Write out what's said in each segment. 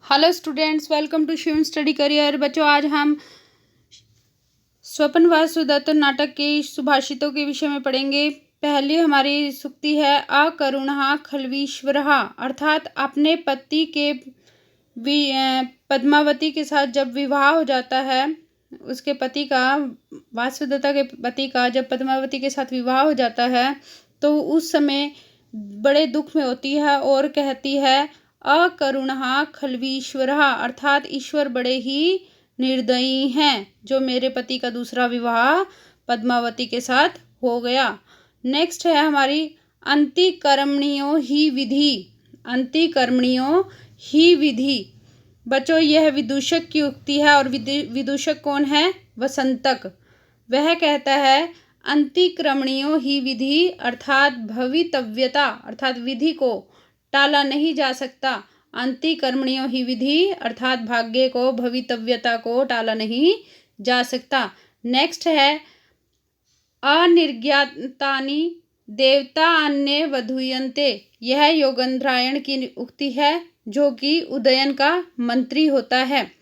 Hello students, welcome to Shivam study career. बच्चों, आज हम स्वपन व सुदत्त नाटक के सुभाषितों के विषय में पढ़ेंगे। पहली हमारी सूक्ति है अकरुणः खल्वीश्वरः, अर्थात अपने पति के पद्मावती के साथ जब विवाह हो जाता है, उसके पति का, वासुदत्ता के पति का जब पद्मावती के साथ विवाह हो जाता है तो उस समय बड़े दुख में होती है और कहती है अकरुणः खल्वीश्वरः, अर्थात ईश्वर बड़े ही निर्दयी हैं जो मेरे पति का दूसरा विवाह पद्मावती के साथ हो गया। नेक्स्ट है हमारी अंतिकर्मणियों ही विधि। अंतिकर्मणियों ही विधि। बच्चों, यह विदूषक की उक्ति है और विदूषक कौन है? वसंतक। वह कहता है अंतिक्रमणियों ही विधि, अर्थात भवितव्यता, अर्थात विधि को टाला नहीं जा सकता। अंतिकर्मणियों ही विधि अर्थात भाग्य को, भवितव्यता को टाला नहीं जा सकता। नेक्स्ट है अनिर्ज्ञातानि देवता अन्य वधूयन्ते। यह योगेंद्रायण की उक्ति है जो कि उदयन का मंत्री होता है।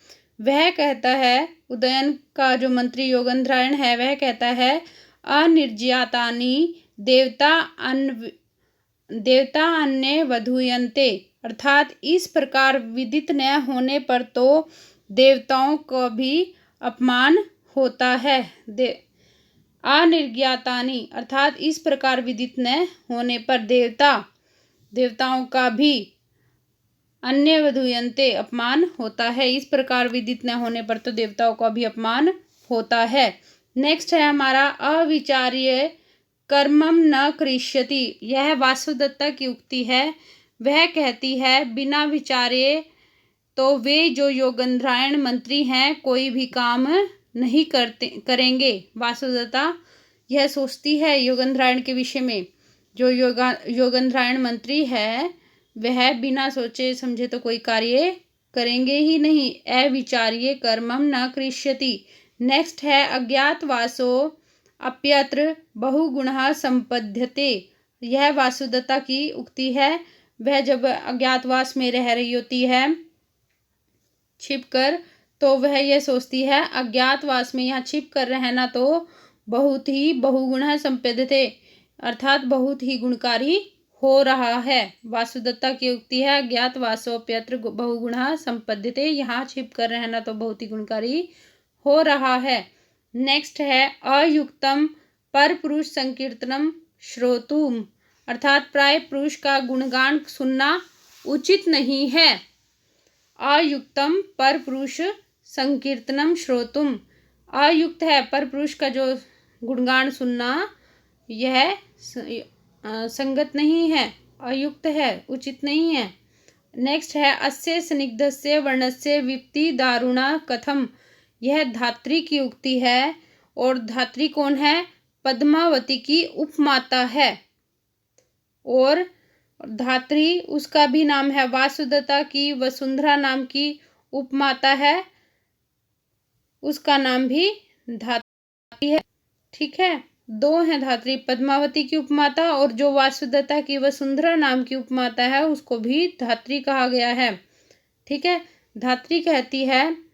वह कहता है, उदयन का जो मंत्री योगेंद्रायण है वह कहता है अनिर्ज्ञातानि देवता अन्य वधूयन्ते, अर्थात इस प्रकार विदित न होने पर तो देवताओं को भी अपमान होता है। अनिर्ज्ञातानि अर्थात इस प्रकार विदित न होने पर देवताओं का भी अन्य वधूयन्ते अपमान होता है। इस प्रकार विदित न होने पर तो देवताओं का भी अपमान होता है। नेक्स्ट है हमारा अविचार्य कर्मम न करिष्यति। यह वासुदत्ता की उक्ति है। वह कहती है बिना विचारे तो वे जो योगेंद्रायण मंत्री हैं कोई भी काम नहीं करेंगे। वासुदत्ता यह सोचती है योगेंद्रायण के विषय में। जो योगेंद्रायण मंत्री है वह बिना सोचे समझे तो कोई कार्य करेंगे ही नहीं। अविचार्य कर्मम न करिष्यति। नेक्स्ट है अज्ञातवासो अप्यत्र बहुगुणः संपद्यते। यह वासुदत्ता की उक्ति है। वह जब अज्ञातवास में रह रही होती है छिपकर, तो वह यह सोचती है अज्ञातवास में यहाँ छिप कर रहना तो बहुत ही बहुगुणः संपद्यते, अर्थात बहुत ही गुणकारी हो रहा है। वासुदत्ता की उक्ति है अज्ञातवासोप्यत्र बहुगुणः संपद्यते, यहाँ छिप कर रहना तो बहुत ही गुणकारी हो रहा है। नेक्स्ट है अयुक्तम पर पुरुष संकीर्तनम श्रोतुम, अर्थात प्राय पुरुष का गुणगान सुनना उचित नहीं है। अयुक्तम पर पुरुष संकीर्तनम श्रोतुम, अयुक्त है पर पुरुष का जो गुणगान सुनना यह संगत नहीं है, अयुक्त है, उचित नहीं है। नेक्स्ट है अस्य स्निग्धस्य वर्णस्य विप्ति दारुणा कथम। यह धात्री की उक्ति है और धात्री कौन है? पद्मावती की उपमाता है और धात्री उसका भी नाम है। वासुदत्ता की वसुंधरा नाम की उपमाता है, उसका नाम भी धात्री है। ठीक है, दो हैं धात्री, पद्मावती की उपमाता और जो वासुदत्ता की वसुंधरा नाम की उपमाता है उसको भी धात्री कहा गया है। ठीक है, धात्री कहती है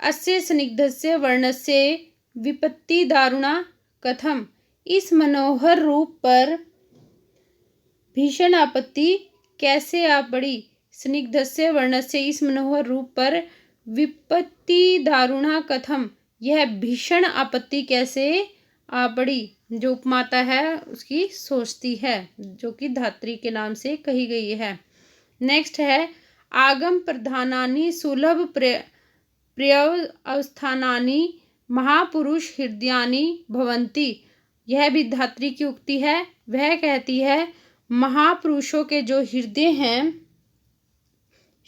अस्य स्निग्धस्य वर्णस्य विपत्ति दारुणा कथम। इस मनोहर रूप पर भीषण आपत्ति कैसे आ पड़ी? स्निग्धस्य वर्णस्य, इस मनोहर रूप पर विपत्ति दारुणा कथम, यह भीषण आपत्ति कैसे आ पड़ी? जो उपमाता है उसकी सोचती है, जो कि धात्री के नाम से कही गई है। नेक्स्ट है आगम प्रधानानि सुलभ प्रियवस्थानानि महापुरुष हृदयानि भवन्ति। यह भी धात्री की उक्ति है। वह कहती है महापुरुषों के जो हृदय हैं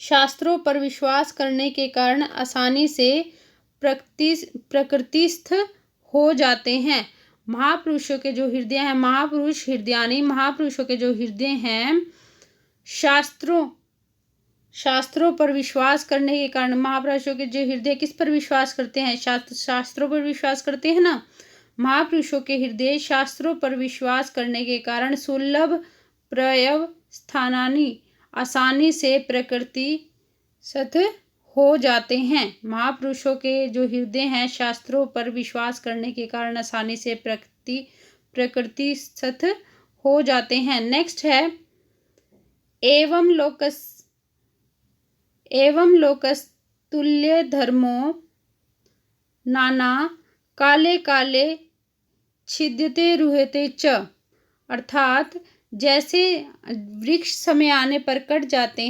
शास्त्रों पर विश्वास करने के कारण आसानी से प्रकृतिस्थ हो जाते हैं। महापुरुषों के जो हृदय हैं, महापुरुष हृदयानि, महापुरुषों के जो हृदय हैं शास्त्रों पर विश्वास करने के कारण, महापुरुषों के जो हृदय किस पर विश्वास करते हैं? शास्त्रों पर विश्वास करते हैं ना। महापुरुषों के हृदय शास्त्रों पर विश्वास करने के कारण सुलभ प्रयव स्थानानि, आसानी से प्रकृति सत हो जाते हैं। महापुरुषों के जो हृदय हैं शास्त्रों पर विश्वास करने के कारण आसानी से प्रकृति सत हो जाते हैं। नेक्स्ट है एवं लोकस तुल्य धर्मो नाना काले काले छिद्यते रुहते च। अर्थात जैसे वृक्ष समय आने पर कट जाते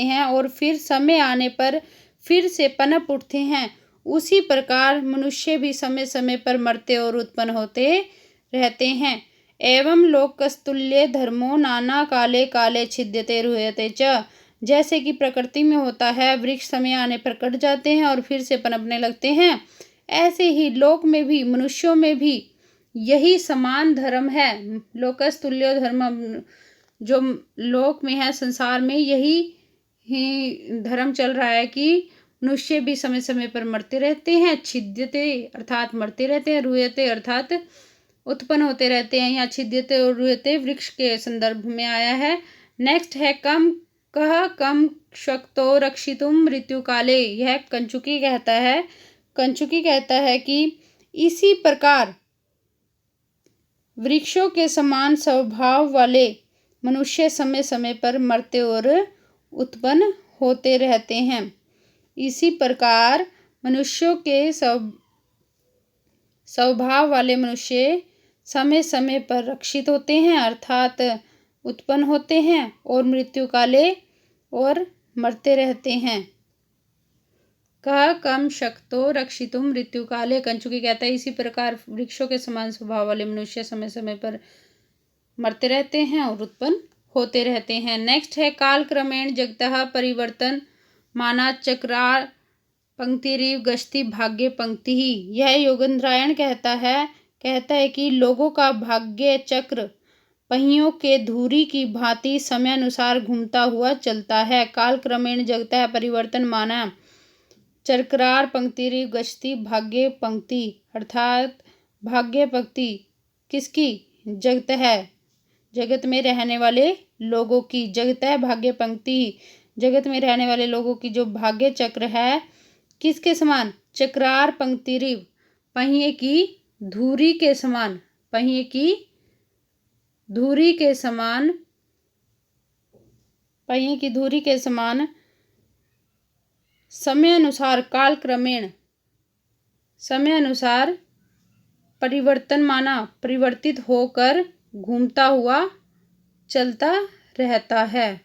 हैं और फिर समय आने पर फिर से पनप उठते हैं, उसी प्रकार मनुष्य भी समय समय पर मरते और उत्पन्न होते रहते हैं। एवं लोकस्तुल्य धर्मो नाना काले काले छिद्यते रुह्यते च। जैसे कि प्रकृति में होता है, वृक्ष समय आने पर कट जाते हैं और फिर से पनपने लगते हैं, ऐसे ही लोक में भी, मनुष्यों में भी यही समान धर्म है। लोकस्तुल्य धर्म जो लोक में है, संसार में यही धर्म चल रहा है कि मनुष्य भी समय समय पर मरते रहते हैं। छिद्यते अर्थात मरते रहते हैं, रुह्यते अर्थात उत्पन्न होते रहते हैं। यहाँ छिद्यते और रुह्यते वृक्ष के संदर्भ में आया है। नेक्स्ट है कम शक्तो रक्षितुम मृत्यु काले। यह कंचुकी कहता है कि इसी प्रकार वृक्षों के समान स्वभाव वाले मनुष्य समय समय पर मरते और उत्पन्न होते रहते हैं। इसी प्रकार मनुष्यों के स्वभाव वाले मनुष्य समय समय पर रक्षित होते हैं अर्थात उत्पन्न होते हैं और मृत्यु काले और मरते रहते हैं। कम शक्तो रक्षितुम मृत्यु काले। कंचुकी कहता है इसी प्रकार वृक्षों के समान स्वभाव वाले मनुष्य समय समय पर मरते रहते हैं और उत्पन्न होते रहते हैं। नेक्स्ट है काल क्रमेण जगतः परिवर्तन माना चक्रार पंक्तिरिव गश्ती भाग्य पंक्ति ही। यह योगेंद्रायण कहता है कि लोगों का भाग्य चक्र पहियों के धुरी की भांति समय अनुसार घूमता हुआ चलता है। काल क्रमेण जगतः परिवर्तन माना चक्रार पंक्तिरिव गश्ती भाग्य पंक्ति अर्थात भाग्य पंक्ति किसकी? जगत में रहने वाले लोगों की। जगतः भाग्य पंक्ति जगत में रहने वाले लोगों की जो भाग्य चक्र है किसके समान? चक्रार पंक्तिरिव पहिए की धुरी के समान। पहिए की धुरी के समान समय अनुसार काल क्रमेण समय अनुसार परिवर्तन माना परिवर्तित होकर घूमता हुआ चलता रहता है।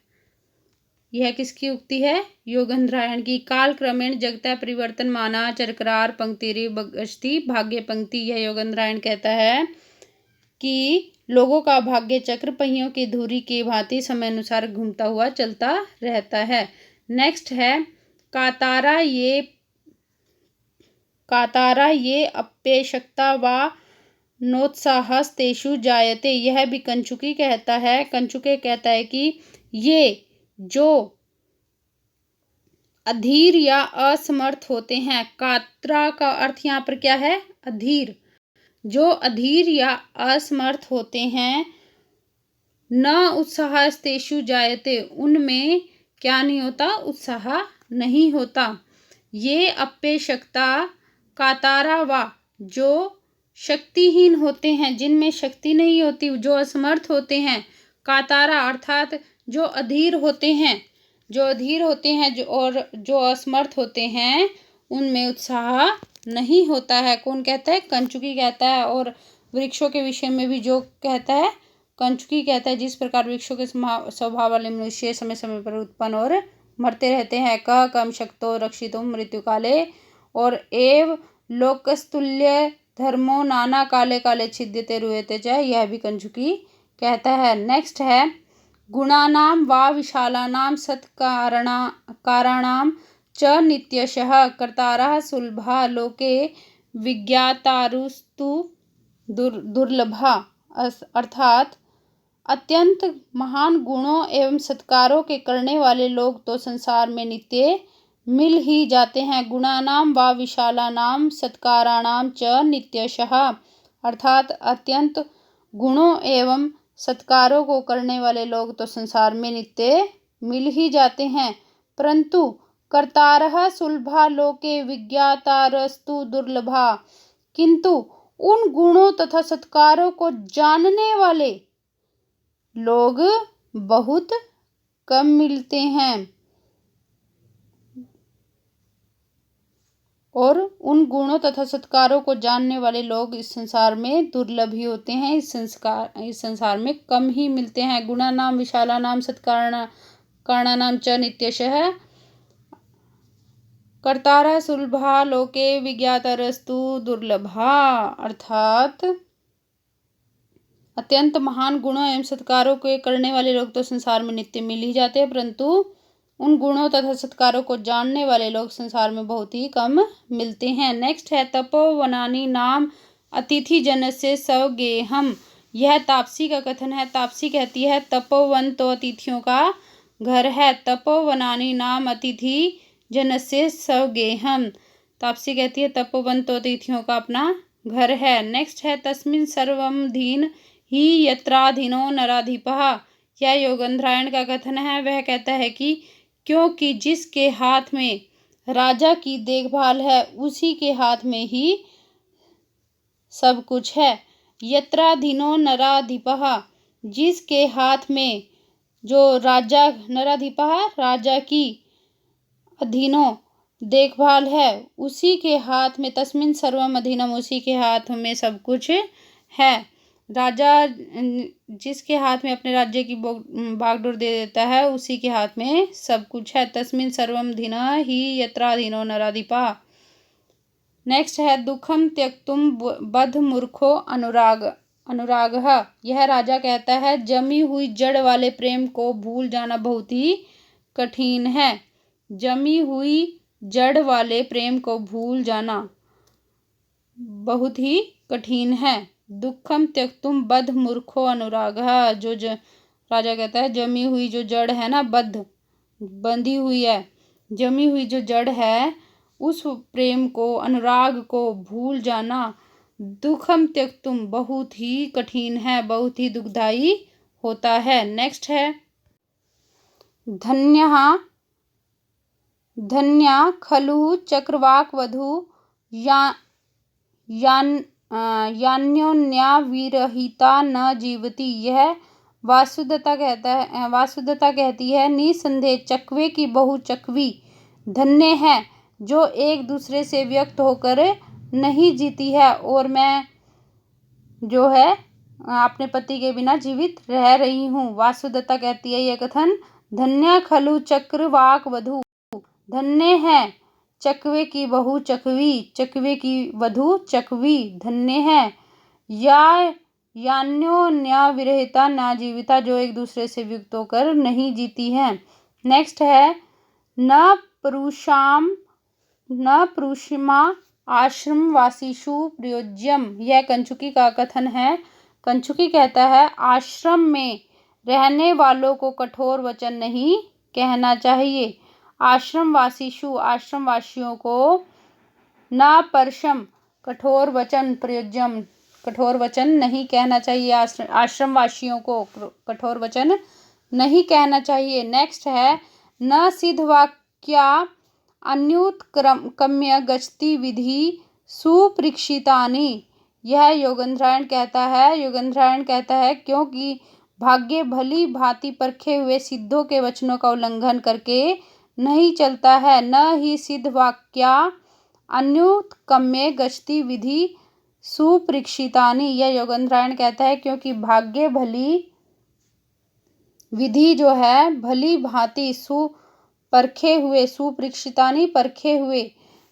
यह किसकी उक्ति है? योगेंद्रायण की। काल क्रमेण जगतः परिवर्तन माना चक्रार पंक्तिरिव गश्ती भाग्य पंक्ति। यह योगेंद्रायण कहता है कि लोगों का भाग्य चक्र पहियों की धुरी की भांति समय अनुसार घूमता हुआ चलता रहता है। नेक्स्ट है कातारा ये अपेक्षकता व नोत्साहस्तेषु जायते। यह भी कंचुकी कहता है कि ये जो अधीर या असमर्थ होते हैं। कातरा का अर्थ यहाँ पर क्या है? अधीर। जो अधीर या असमर्थ होते हैं न उत्साहस्तेषु जायते, उनमें क्या नहीं होता? उत्साह नहीं होता। ये अपेक्षकता कातारा व जो शक्तिहीन होते हैं, जिनमें शक्ति नहीं होती, जो असमर्थ होते हैं। कातारा अर्थात जो अधीर होते हैं जो असमर्थ होते हैं, उनमें उत्साह नहीं होता है। कौन कहता है? कंचुकी कहता है। और वृक्षों के विषय में भी जो कहता है कंचुकी कहता है। जिस प्रकार वृक्षों के स्वभाव वाले मनुष्य समय समय पर उत्पन्न और मरते रहते हैं। कम शक्तो रक्षितुम मृत्यु काले और एव लोकस्तुल्य धर्मो नाना काले काले छिद्यते रुह्यते च। यह भी कंचुकी कहता है। नेक्स्ट है गुणानां वा विशालानां सत्काराणां च नित्यशः कर्तारः सुलभा लोके विज्ञातारुस्तु दुर्लभा। अर्थात अत्यंत महान गुणों एवं सत्कारों के करने वाले लोग तो संसार में नित्य मिल ही जाते हैं। गुणानां वा विशालानां सत्काराणां च नित्यशः अर्थात अत्यंत गुणों एवं सत्कारों को करने वाले लोग तो संसार में नित्य मिल ही जाते हैं, परंतु कर्तारः सुलभा लोके विज्ञातारस्तु दुर्लभा, किंतु उन गुणों तथा सत्कारों को जानने वाले लोग बहुत कम मिलते हैं, और उन गुणों तथा सत्कारों को जानने वाले लोग इस संसार में दुर्लभ ही होते हैं, इस संसार में कम ही मिलते हैं। गुणानाम विशालानाम सत्कारणानाम च नित्यशः कर्तारः सुलभा लोके विज्ञातारस्तु दुर्लभा, अर्थात अत्यंत महान गुणों एवं सत्कारों के करने वाले लोग तो संसार में नित्य मिल ही जाते हैं, परंतु उन गुणों तथा सत्कारों को जानने वाले लोग संसार में बहुत ही कम मिलते हैं। नेक्स्ट है तपोवनानि नाम अतिथि जनस्य स्वगेहम। यह तापसी का कथन है। तापसी कहती है तपोवन तो अतिथियों का घर है। तपोवनानि नाम अतिथि जनस्य स्वगेहम। तापसी कहती है तपोवन तो अतिथियों का अपना घर है। नेक्स्ट है तस्मिन् सर्वम धीन ही यत्राधीनो नराधिपः। यह योगंधरायण का कथन है। वह कहता है कि क्योंकि जिसके हाथ में राजा की देखभाल है उसी के हाथ में ही सब कुछ है। यत्राधीनो नराधिपः, जिसके हाथ में जो राजा, नराधिपः राजा की अधीनो देखभाल है उसी के हाथ में, तस्मिन् सर्वम अधीनम, उसी के हाथ में सब कुछ है। राजा जिसके हाथ में अपने राज्य की बागडोर दे देता है उसी के हाथ में सब कुछ है। तस्मिन् सर्वम धीना ही यत्राधीनो नराधिपः। नेक्स्ट है दुखम त्यक्तुम बद्ध मूर्खो अनुरागः। यह राजा कहता है जमी हुई जड़ वाले प्रेम को भूल जाना बहुत ही कठिन है। जमी हुई जड़ वाले प्रेम को भूल जाना बहुत ही कठिन है। दुखम त्यक्तुम बद्ध मूर्खो अनुरागः। जो राजा कहता है जमी हुई जो जड़ है ना, बंधी हुई है, जमी हुई जो जड़ है उस प्रेम को, अनुराग को भूल जाना दुखम त्यक्तुम बहुत ही कठिन है, बहुत ही दुखदायी होता है। नेक्स्ट है धन्या खलु चक्रवाक वधु यान्योन्या विरहिता न जीवती। यह वासुदेवता कहती है निसंदेह चकवे की बहु चकवी धन्य है जो एक दूसरे से व्यक्त होकर नहीं जीती है, और मैं जो है अपने पति के बिना जीवित रह रही हूँ। वासुदेवता कहती है यह कथन धन्य खलु चक्रवाक वधु, धन्य है चकवे की बहु चकवी, चकवे की वधु चकवी धन्य है। यान्योन्या विरहिता न जीविता, जो एक दूसरे से युक्त होकर नहीं जीती है। नेक्स्ट है न पुरुषमा आश्रम वासीषु प्रयोज्यम। यह कंचुकी का कथन है। कंचुकी कहता है आश्रम में रहने वालों को कठोर वचन नहीं कहना चाहिए। आश्रमवासियों को न परशम कठोर वचन प्रयोज्यम, कठोर वचन नहीं कहना चाहिए। आश्रमवासियों को कठोर वचन नहीं कहना चाहिए। नेक्स्ट है न सिद्धवाक्या अन्युत्कम्य गच्छति विधि सुपरीक्षितानि। यह योगंधरायण कहता है क्योंकि भाग्य भली भांति परखे हुए सिद्धों के वचनों का उल्लंघन करके नहीं चलता है। न ही सिद्ध वाक्या अन्युत्कम्य गच्छति विधि सुपरीक्षितानि। यह योगंधरायण कहता है क्योंकि भाग्य भली विधि जो है भली भांति परखे हुए, सुपरीक्षितानि परखे हुए,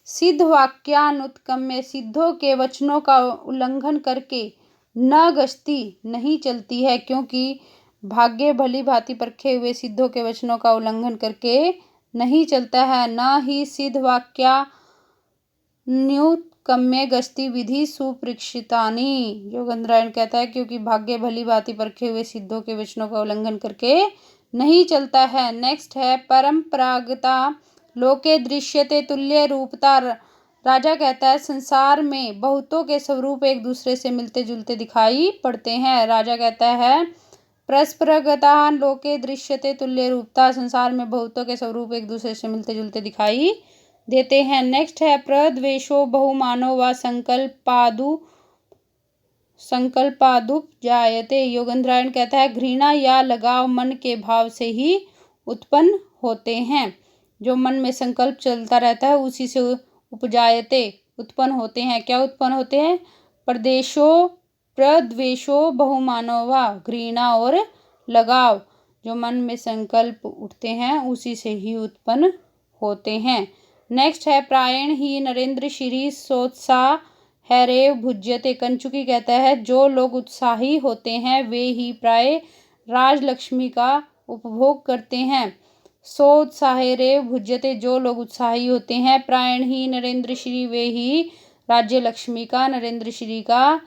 सिद्ध वाक्यानुत्कम्य सिद्धों के वचनों का उल्लंघन करके न गच्छति नहीं चलती है, क्योंकि भाग्य भली भांति परखे हुए सिद्धों के वचनों का उल्लंघन करके नहीं चलता है। न ही सिद्ध वाक्यान्युत्कम्य गच्छति विधि सुपरीक्षितानि। योगंधरायण कहता है क्योंकि भाग्य भली भांति परखे हुए सिद्धों के वचनों का उल्लंघन करके नहीं चलता है। नेक्स्ट है परंपरागता लोके दृश्यते तुल्य रूपता। राजा कहता है संसार में बहुतों के स्वरूप एक दूसरे से मिलते जुलते दिखाई पड़ते हैं। राजा कहता है परस्परगताः लोके दृश्यते तुल्य रूपता, संसार में बहुतों के स्वरूप एक दूसरे से मिलते जुलते दिखाई देते हैं। नेक्स्ट है प्रद्वेषो बहुमानो व संकल्पादुपजायते। योगेंद्रायण कहता है घृणा या लगाव मन के भाव से ही उत्पन्न होते हैं। जो मन में संकल्प चलता रहता है उसी से उपजायते उत्पन्न होते हैं। क्या उत्पन्न होते हैं? प्रद्वेषो बहुमानो व घृणा और लगाव, जो मन में संकल्प उठते हैं उसी से ही उत्पन्न होते हैं। नेक्स्ट है प्रायण ही नरेंद्र श्री सोत्साह हैरेव भुज्यते। कंचुकी कहता है जो लोग उत्साही होते हैं वे ही प्राय राजलक्ष्मी का उपभोग करते हैं। सोत्साहेरेव भुज्यते, जो लोग उत्साही होते हैं। प्रायण ही नरेंद्र श्री, वे ही राज्य लक्ष्मी का, नरेंद्र श्री का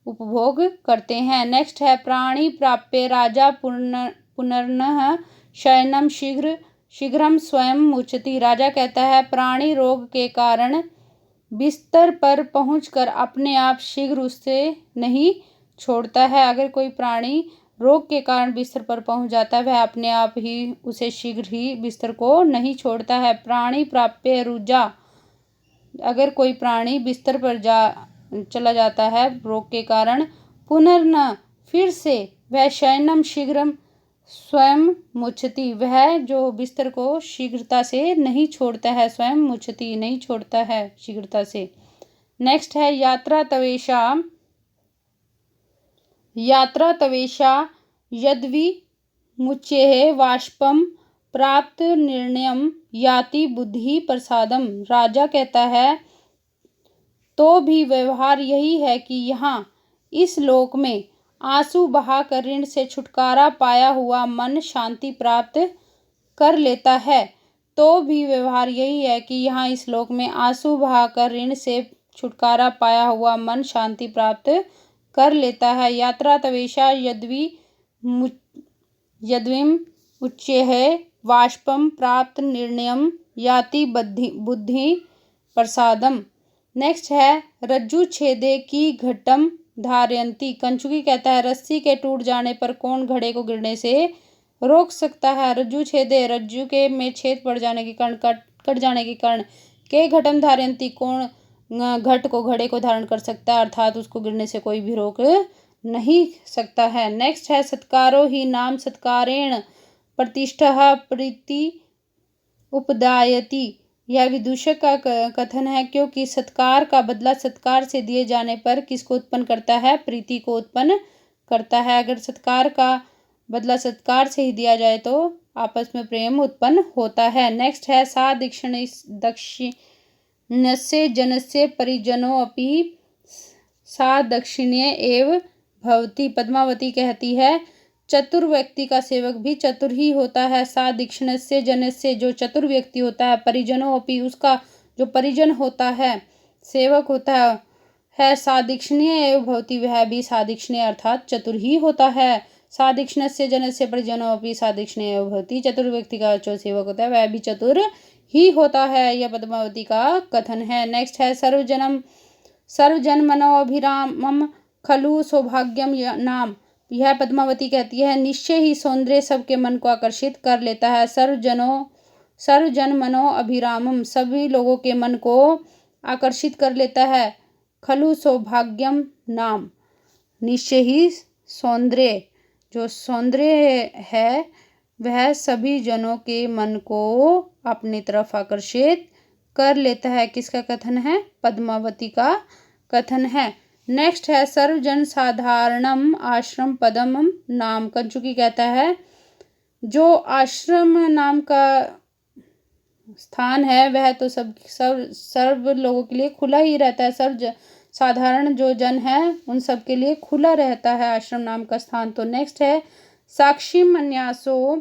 उपभोग करते हैं। नेक्स्ट है प्राणी प्राप्य राजा पुनर्नः शयनम शीघ्रम स्वयं मुचति। राजा कहता है प्राणी रोग के कारण बिस्तर पर पहुंचकर अपने आप शीघ्र उससे नहीं छोड़ता है। अगर कोई प्राणी रोग के कारण बिस्तर पर पहुंच जाता है वह अपने आप ही उसे शीघ्र ही बिस्तर को नहीं छोड़ता है। प्राणी प्राप्य रुजा, अगर कोई प्राणी बिस्तर पर चला जाता है रोग के कारण, पुनर्न फिर से, वह शयनम शीघ्रम स्वयं मुचति, वह जो बिस्तर को शीघ्रता से नहीं छोड़ता है, स्वयं मुचति नहीं छोड़ता है शीघ्रता से। नेक्स्ट है यात्रा तवेशा यद्वि मुच्येः वाष्पम प्राप्त निर्णयम याति बुद्धि प्रसादम। राजा कहता है तो भी व्यवहार यही है कि यहाँ इस लोक में आंसू बहाकर ऋण से छुटकारा पाया हुआ मन शांति प्राप्त कर लेता है। तो भी व्यवहार यही है कि यहाँ इस लोक में आंसू बहाकर ऋण से छुटकारा पाया हुआ मन शांति प्राप्त कर लेता है। यात्रा तवेशा यद्विम उच्येः वाष्पम प्राप्त निर्णयम याति बुद्धि प्रसादम। नेक्स्ट है रज्जु छेदे की घटम धारयंती। कंचुकी कहता है रस्सी के टूट जाने पर कौन घड़े को गिरने से रोक सकता है। रज्जु छेदे, रज्जु के में छेद पड़ जाने के कारण, कट जाने के कारण, के घटम धारयंती, कौन घट को घड़े को धारण कर सकता है, अर्थात उसको गिरने से कोई भी रोक नहीं सकता है। नेक्स्ट है सत्कारो ही नाम सत्कारेण प्रतिष्ठा प्रीति उपदायति। यह विदूषक का कथन है क्योंकि सत्कार का बदला सत्कार से दिए जाने पर किसको उत्पन्न करता है? प्रीति को उत्पन्न करता है। अगर सत्कार का बदला सत्कार से ही दिया जाए तो आपस में प्रेम उत्पन्न होता है। नेक्स्ट है सा दक्षिणस्य जनस्य परिजनो अपि सा दक्षिण्य एव भवति। पद्मावती कहती है चतुर व्यक्ति का सेवक भी चतुर ही होता है। सा दक्षिणस्य जनस्य, जो चतुर व्यक्ति होता है, परिजनों अपि, उसका जो परिजन होता है, सेवक होता है, सा दक्षिण्य एव भवति, वह भी सा दक्षिण्य अर्थात चतुर ही होता है। सा दक्षिणस्य जनस्य परिजनों अपि सा दक्षिण्य एव भवति, चतुर व्यक्ति का जो सेवक होता है वह भी चतुर ही होता है। यह पद्मावती का कथन है। नेक्स्ट है सर्वजनमनोभिरामम खलु सौभाग्यम नाम। यह पद्मावती कहती है निश्चय ही सौंदर्य सबके मन को आकर्षित कर लेता है। सर्वजन मनो अभिरामम, सभी लोगों के मन को आकर्षित कर लेता है। खलु सौभाग्यम नाम, निश्चय ही सौंदर्य, जो सौंदर्य है वह सभी जनों के मन को अपनी तरफ आकर्षित कर लेता है। किसका कथन है? पद्मावती का कथन है। नेक्स्ट है सर्वजन साधारणम आश्रम पदम नाम। कंचुकी कहता है जो आश्रम नाम का स्थान है वह तो सर्व लोगों के लिए खुला ही रहता है। साधारण जो जन है उन सब के लिए खुला रहता है आश्रम नाम का स्थान। तो नेक्स्ट है साक्षी मन्यासो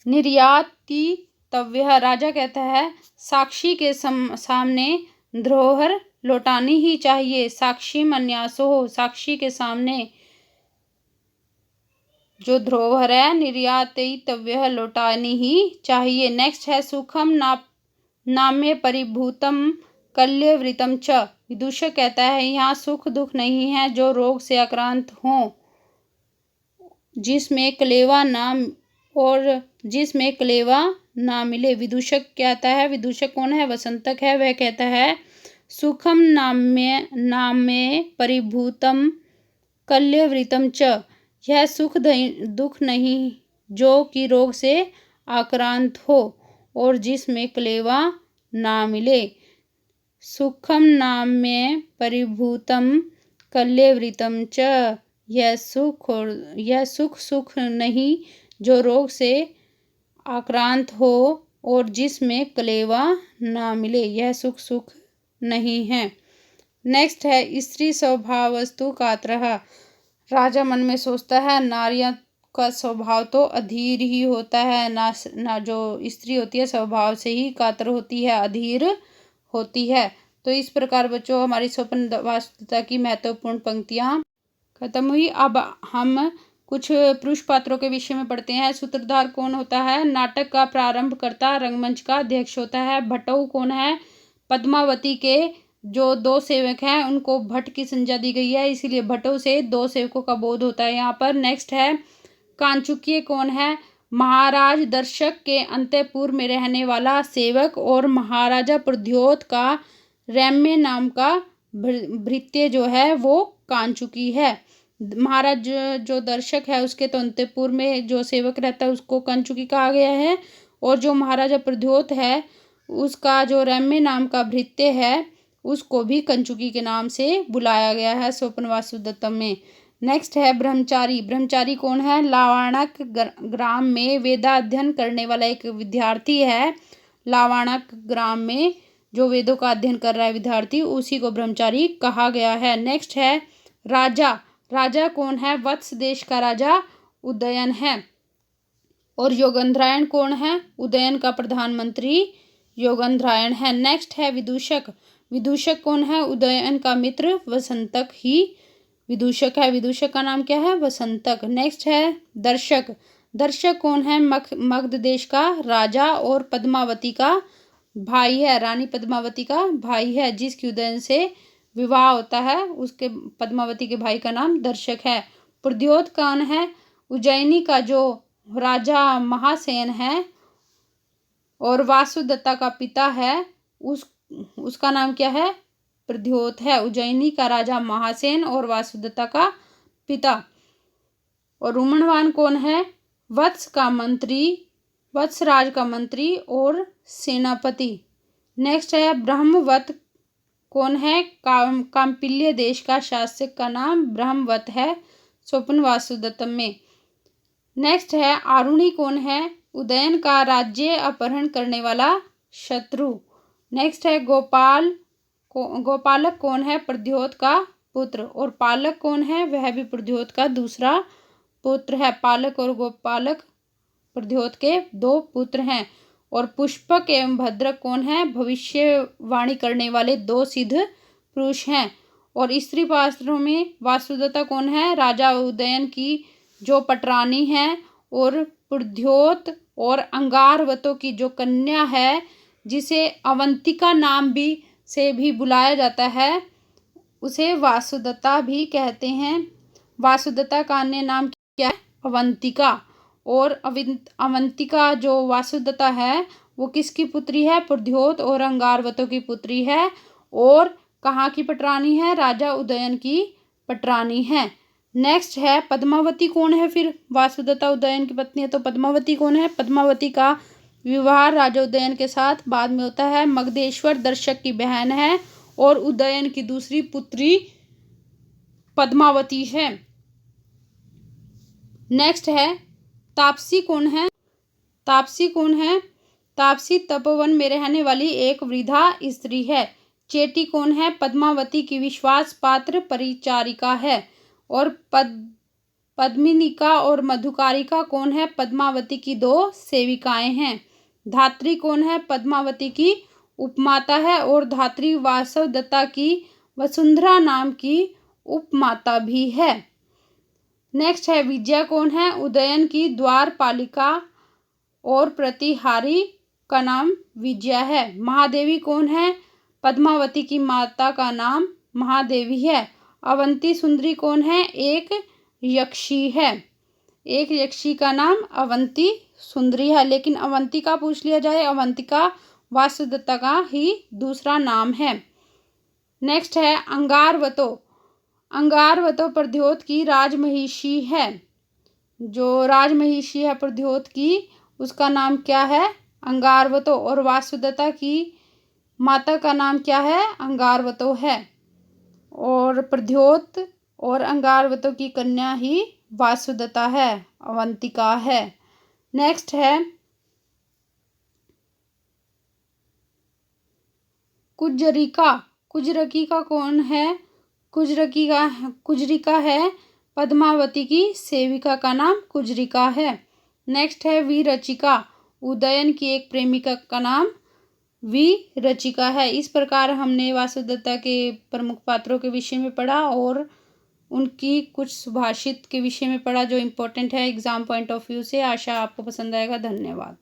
निर्यातितव्यः। राजा कहता है साक्षी के सामने धरोहर लौटानी ही चाहिए। साक्षी मन्यासो, साक्षी के सामने जो धरोहर है निर्यातितव्यः, लौटानी ही चाहिए। नेक्स्ट है सुखम नाम्य परिभूतम कल्यवृतम च। विदूषक कहता है यहाँ सुख दुख नहीं है, जो रोग से आक्रांत हों जिसमें क्लेवा ना मिले। विदूषक कहता है, विदूषक कौन है? वसंतक है। वह कहता है सुखम नाम्ये परिभूतम कल्यवृतम च। यह सुख दुख नहीं जो कि रोग से आक्रांत हो और जिसमें क्लेवा ना मिले। सुखम नाम्ये परिभूतम कल्यवृतम च। यह सुख नहीं जो रोग से आक्रांत हो और जिसमें क्लेवा ना मिले। यह सुख नहीं है। नेक्स्ट है स्त्री स्वभावस्तु कातरः। राजा मन में सोचता है नारियां का स्वभाव तो अधीर ही होता है। ना जो स्त्री होती है स्वभाव से ही कातर होती है, अधीर होती है। तो इस प्रकार बच्चों हमारी स्वप्न वास्तुता की महत्वपूर्ण पंक्तियां खत्म हुई। अब हम कुछ पुरुष पात्रों के विषय में पढ़ते हैं। सूत्रधार कौन होता है? नाटक का प्रारंभकर्ता रंगमंच का अध्यक्ष होता है। भट्टऊ कौन है? पद्मावती के जो 2 सेवक हैं उनको भट्ट की संज्ञा दी गई है, इसीलिए भट्टों से 2 सेवकों का बोध होता है यहाँ पर। नेक्स्ट है कांचुकीय कौन है? महाराज दर्शक के अंतःपुर में रहने वाला सेवक और महाराजा प्रद्योत का रम्य नाम का भृत्य जो है वो कांचुकी है। महाराज जो दर्शक है उसके तो अंतःपुर में जो सेवक रहता है उसको कांचुकी कहा गया है, और जो महाराजा प्रद्योत है उसका जो रम्य नाम का भृत्य है उसको भी कंचुकी के नाम से बुलाया गया है स्वप्न वासुदत्तम में। नेक्स्ट है ब्रह्मचारी। ब्रह्मचारी कौन है? लावाणक ग्राम में वेदाध्ययन करने वाला एक विद्यार्थी है। लावाणक ग्राम में जो वेदों का अध्ययन कर रहा है विद्यार्थी, उसी को ब्रह्मचारी कहा गया है। नेक्स्ट है राजा। राजा कौन है? वत्स देश का राजा उदयन है। और योगंधरायण कौन है? उदयन का प्रधानमंत्री योगंधरायण है। नेक्स्ट है विदूषक। विदूषक कौन है? उदयन का मित्र वसंतक ही विदूषक है। विदूषक का नाम क्या है? वसंतक। नेक्स्ट है दर्शक। दर्शक कौन है? मगध देश का राजा और पद्मावती का भाई है। रानी पद्मावती का भाई है, जिसकी उदयन से विवाह होता है उसके पद्मावती के भाई का नाम दर्शक है। प्रद्योत कौन है? उज्जैनी का जो राजा महासेन है और वासुदत्ता का पिता है उसका नाम क्या है? प्रद्योत है। उज्जैनी का राजा महासेन और वासुदत्ता का पिता। और रुमणवान कौन है? वत्सराज का मंत्री और सेनापति। नेक्स्ट है ब्रह्मवत कौन है? काम्पिल्य देश का शासक का नाम ब्रह्मवत है स्वप्न वासुदत्तम में। नेक्स्ट है आरुणी कौन है? उदयन का राज्य अपहरण करने वाला शत्रु। नेक्स्ट है गोपालक कौन है? प्रद्योत का पुत्र। और पालक कौन है? वह भी प्रद्योत का दूसरा पुत्र है। पालक और गोपालक प्रद्योत के 2 पुत्र हैं। और पुष्पक एवं भद्रक कौन है? भविष्यवाणी करने वाले 2 सिद्ध पुरुष हैं। और स्त्री पात्रों में वासुदत्ता कौन है? राजा उदयन की जो पटरानी है, और प्रद्योत और अंगारवतों की जो कन्या है जिसे अवंतिका नाम से भी बुलाया जाता है, उसे वासुदत्ता भी कहते हैं। वासुदत्ता का अन्य नाम क्या है? अवंतिका। और अवंतिका जो वासुदत्ता है वो किसकी पुत्री है? प्रद्योत और अंगारवतों की पुत्री है। और कहाँ की पटरानी है? राजा उदयन की पटरानी है। नेक्स्ट है पद्मावती कौन है? फिर वासुदत्ता उदयन की पत्नी है तो पद्मावती कौन है? पद्मावती का विवाह राजा उदयन के साथ बाद में होता है। मगधेश्वर दर्शक की बहन है और उदयन की दूसरी पुत्री पद्मावती है। नेक्स्ट है तापसी कौन है? तापसी कौन है? तापसी तपोवन में रहने वाली एक वृद्धा स्त्री है। चेटी कौन है? पद्मावती की विश्वास पात्र परिचारिका है। और पद्मिनिका और मधुकारिका कौन है? पद्मावती की 2 सेविकाएं हैं। धात्री कौन है? पद्मावती की उपमाता है और धात्री वासुदत्ता की वसुंधरा नाम की उपमाता भी है। नेक्स्ट है विजया कौन है? उदयन की द्वारपालिका और प्रतिहारी का नाम विजया है। महादेवी कौन है? पद्मावती की माता का नाम महादेवी है। अवंती सुंदरी कौन है? एक यक्षी है। एक यक्षी का नाम अवंती सुंदरी है, लेकिन अवंतिका पूछ लिया जाए, अवंतिका वासुदत्ता का ही दूसरा नाम है। नेक्स्ट है अंगारवतो। अंगारवतो प्रद्योत की राजमहिषी है। जो राजमहिषी है प्रद्योत की, उसका नाम क्या है? अंगारवतो। और वासुदत्ता की माता का नाम क्या है? अंगारवतो है। और प्रद्योत और अंगारवतो की कन्या ही वासुदत्ता है, अवंतिका है। नेक्स्ट है कुजरिका। कुजरिका कौन है? कुजरिका है पद्मावती की सेविका का नाम कुजरिका है। नेक्स्ट है विरचिका। उदयन की एक प्रेमिका का नाम विरचिका है। इस प्रकार हमने वासुदत्ता के प्रमुख पात्रों के विषय में पढ़ा और उनकी कुछ सुभाषित के विषय में पढ़ा जो इम्पोर्टेंट है एग्जाम पॉइंट ऑफ व्यू से। आशा आपको पसंद आएगा। धन्यवाद।